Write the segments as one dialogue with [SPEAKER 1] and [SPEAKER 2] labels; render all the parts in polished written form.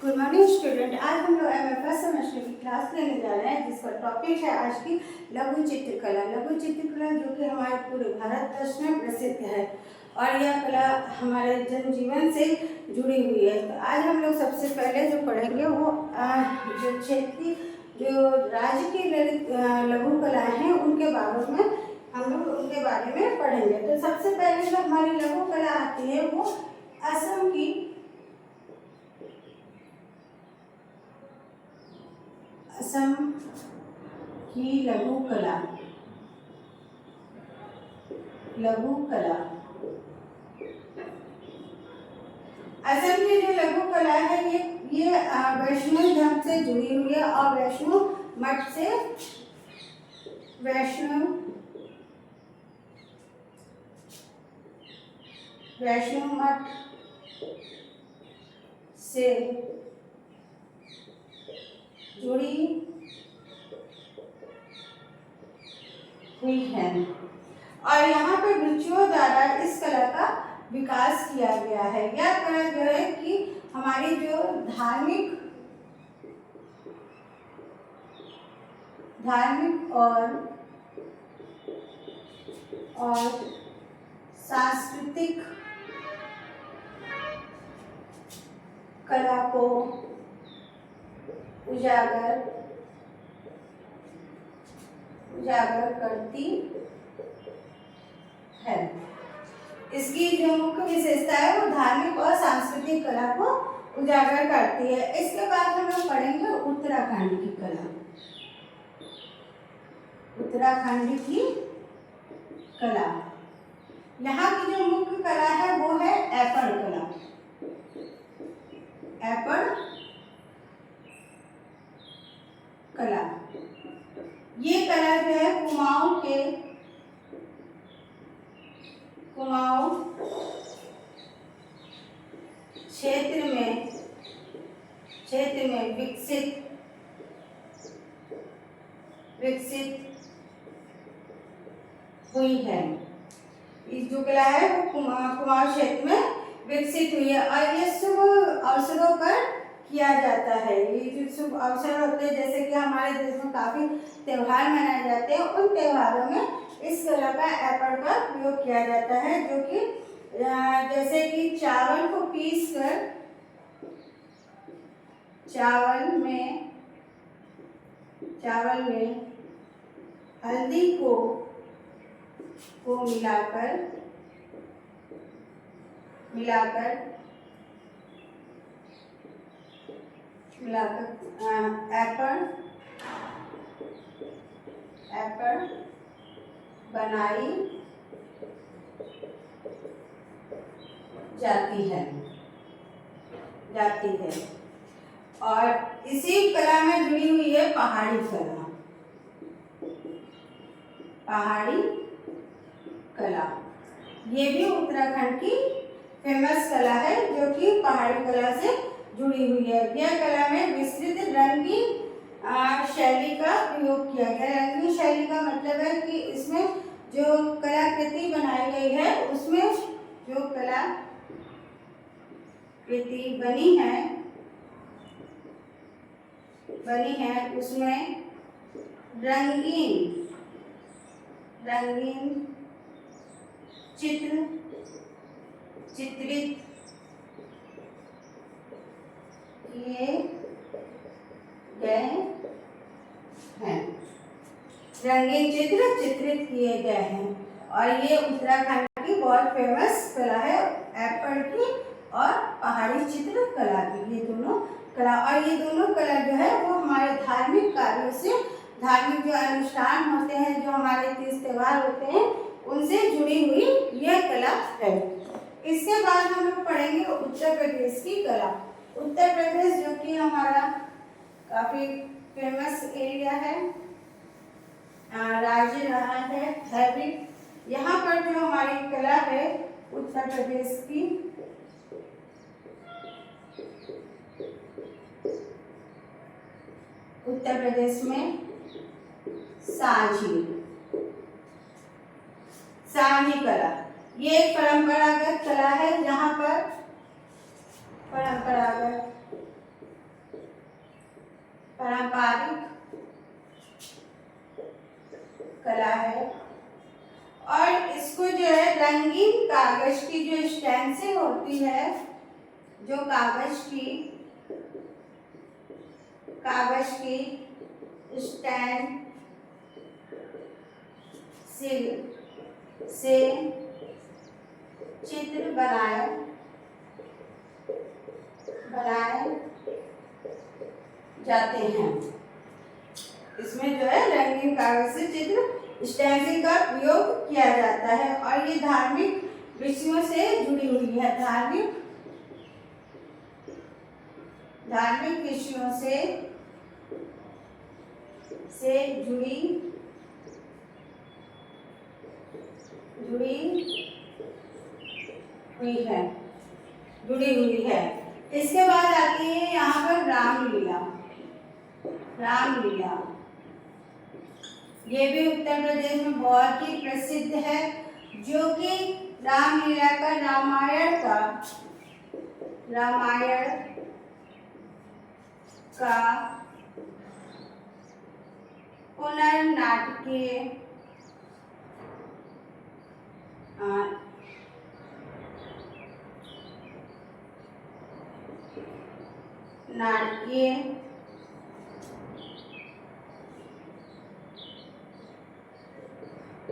[SPEAKER 1] Good morning student. आज हम लोग फर्स्ट सेमेस्टर की क्लास लेने जा रहे हैं जिसका टॉपिक है आज की लघु चित्रकला। लघु चित्रकला जो कि हमारे पूरे भारतवर्ष में प्रसिद्ध है और यह कला हमारे जनजीवन से जुड़ी हुई है। तो आज हम लोग सबसे पहले जो पढ़ेंगे वो जो क्षेत्रीय जो राज्य की लघु कलाएँ हैं उनके बारे में हम लोग उनके बारे में पढ़ेंगे। तो सबसे पहले जो हमारी लघु कला आती है वो असम की लघु कला। असम की जो लघु कला है ये वैष्णव धर्म से जुड़ी हुई है और वैष्णव मठ से जुड़ी हुई है और यहाँ पे बच्चों द्वारा इस कला का विकास किया गया है। यह कला जो है कि हमारी जो धार्मिक और सांस्कृतिक कला को उजागर करती है। इसकी जो मुख्य विशेषता है वो धार्मिक और सांस्कृतिक कला को उजागर करती है। इसके बाद हम लोग पढ़ेंगे उत्तराखंड की कला। यहाँ की जो मुख्य कला है वो है ऐपड़ कला। ये कला जो है कुमाऊं क्षेत्र में विकसित हुई है। इस जो कला है वो कुमाऊं क्षेत्र में विकसित हुई है और ये शुभ अवसरों पर किया जाता है। ये जो शुभ अवसर होते हैं जैसे कि हमारे देश में काफ़ी त्यौहार मनाए जाते हैं, उन त्योहारों में इस कला का ऐपड़ का प्रयोग किया जाता है जो कि जैसे कि चावल को पीस कर चावल में हल्दी को मिलाकर ऐपड़ बनाई जाती है और इसी कला में जुड़ी हुई है पहाड़ी कला। ये भी उत्तराखंड की फेमस कला है जो कि पहाड़ी कला से जुड़ी हुई है। यह कला में विस्तृत रंगीन शैली का प्रयोग किया गया है। रंगीन शैली का मतलब है कि इसमें जो कलाकृति बनाई गई है उसमें जो कलाकृति बनी है उसमें रंगीन चित्रित किए गए हैं और ये उत्तराखंड की बहुत फेमस कला है ऐपड़ की और पहाड़ी चित्र कला की। ये दोनों कला जो है वो हमारे धार्मिक कार्यों से धार्मिक जो अनुष्ठान होते हैं, जो हमारे तीज त्योहार होते हैं उनसे जुड़ी हुई यह कला है। इसके बाद हम लोग पढ़ेंगे उत्तर प्रदेश की कला। उत्तर प्रदेश जो कि हमारा काफ़ी फेमस एरिया है, राज्य रहा है भी। यहाँ पर जो हमारी कला है उत्तर प्रदेश की उत्तर प्रदेश में सांझी कला ये एक परंपरागत कला है जहाँ पर परंपरागत पारंपरिक कला है। और इसको जो है रंगीन कागज की जो स्टेंसिल होती है, जो कागज की स्टेंसिल से चित्र बनाए जाते हैं। इसमें जो है रंगीन कागज से चित्र स्टेंसिल का प्रयोग किया जाता है और ये धार्मिक विषयों से जुड़ी हुई है। धार्मिक विषयों से जुड़ी हुई है। इसके बाद आती है यहाँ पर रामलीला। ये भी उत्तर प्रदेश में बहुत ही प्रसिद्ध है, जो कि रामलीला का रामायण का पुनर्नाटकीय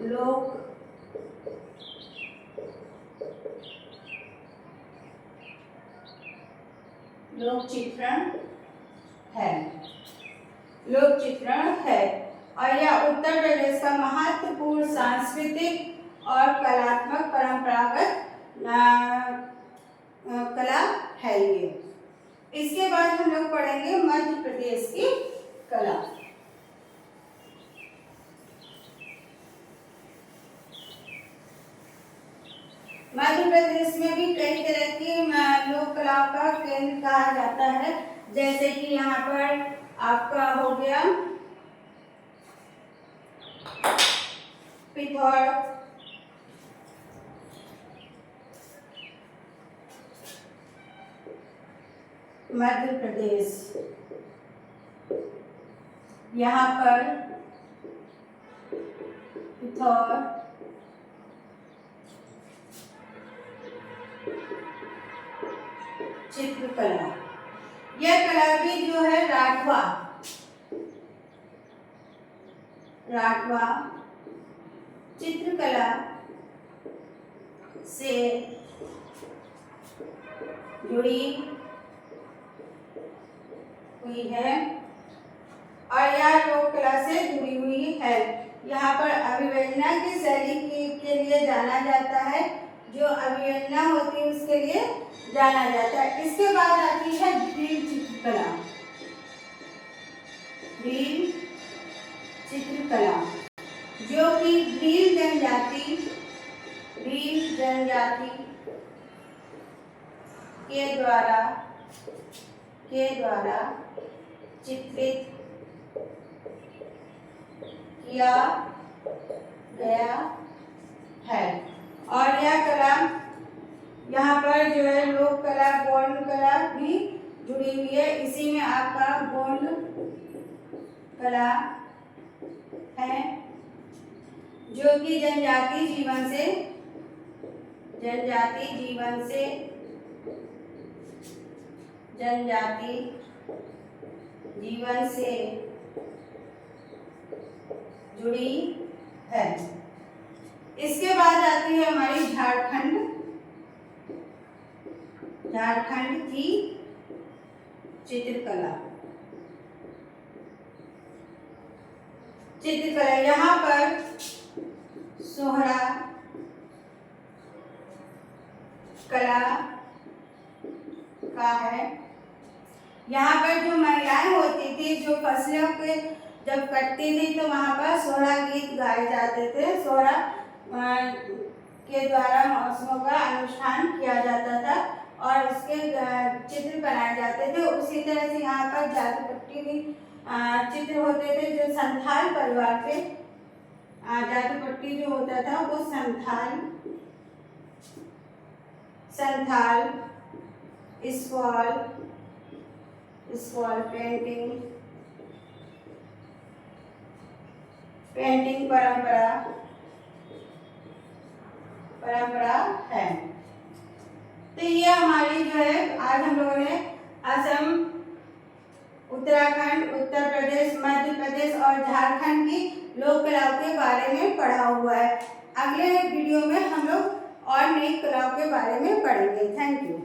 [SPEAKER 1] लोक चित्रण है और यह उत्तर प्रदेश का महत्वपूर्ण सांस्कृतिक और कलात्मक परंपरागत कला है ये। इसके बाद हम लोग पढ़ेंगे मध्य प्रदेश की कला। मध्य प्रदेश में भी कई तरह की लोक कलाओं का केंद्र कहा जाता है, जैसे कि यहाँ पर आपका हो गया पिथौर, मध्य प्रदेश। यहाँ पर पिथौर, चित्रकला। यह कला भी जो है राठवा चित्रकला से जुड़ी हुई है और यह लोक कला से जुड़ी हुई है। यहाँ पर अभिव्यंजना की शैली के लिए जाना जाता है, जो अभिव्यंजना होती है उसके लिए जाना जाता है। इसके बाद आती है भील चित्रकला, जो कि भील जनजाति के द्वारा चित्रित किया गया है। और यह कला यहाँ पर जो है लोक कला, गौंड कला भी जुड़ी हुई है। इसी में आपका गौंड कला है, जो कि जनजाति जीवन से जुड़ी है। इसके बाद आती है हमारी झारखंड की चित्रकला। यहाँ पर सोहरा कला का है। यहाँ पर जो महिलाएं होती थी, जो फसलों के जब कटती थी, तो वहाँ पर सोहरा गीत गाए जाते थे। सोहरा के द्वारा मौसमों का अनुष्ठान किया जाता था और उसके चित्र बनाए जाते थे। उसी तरह से यहाँ पर जादू पट्टी भी चित्र होते थे, जो संथाल परिवार के जादू पट्टी जो होता था वो संथाल स्क्वॉल पेंटिंग पेंटिंग परंपरा है। तो ये हमारी जो है आज हम लोगों ने असम, उत्तराखंड, उत्तर प्रदेश, मध्य प्रदेश और झारखंड की लोक कलाओं के बारे में पढ़ा हुआ है। अगले वीडियो में हम लोग और नई कलाओं के बारे में पढ़ेंगे। Thank you.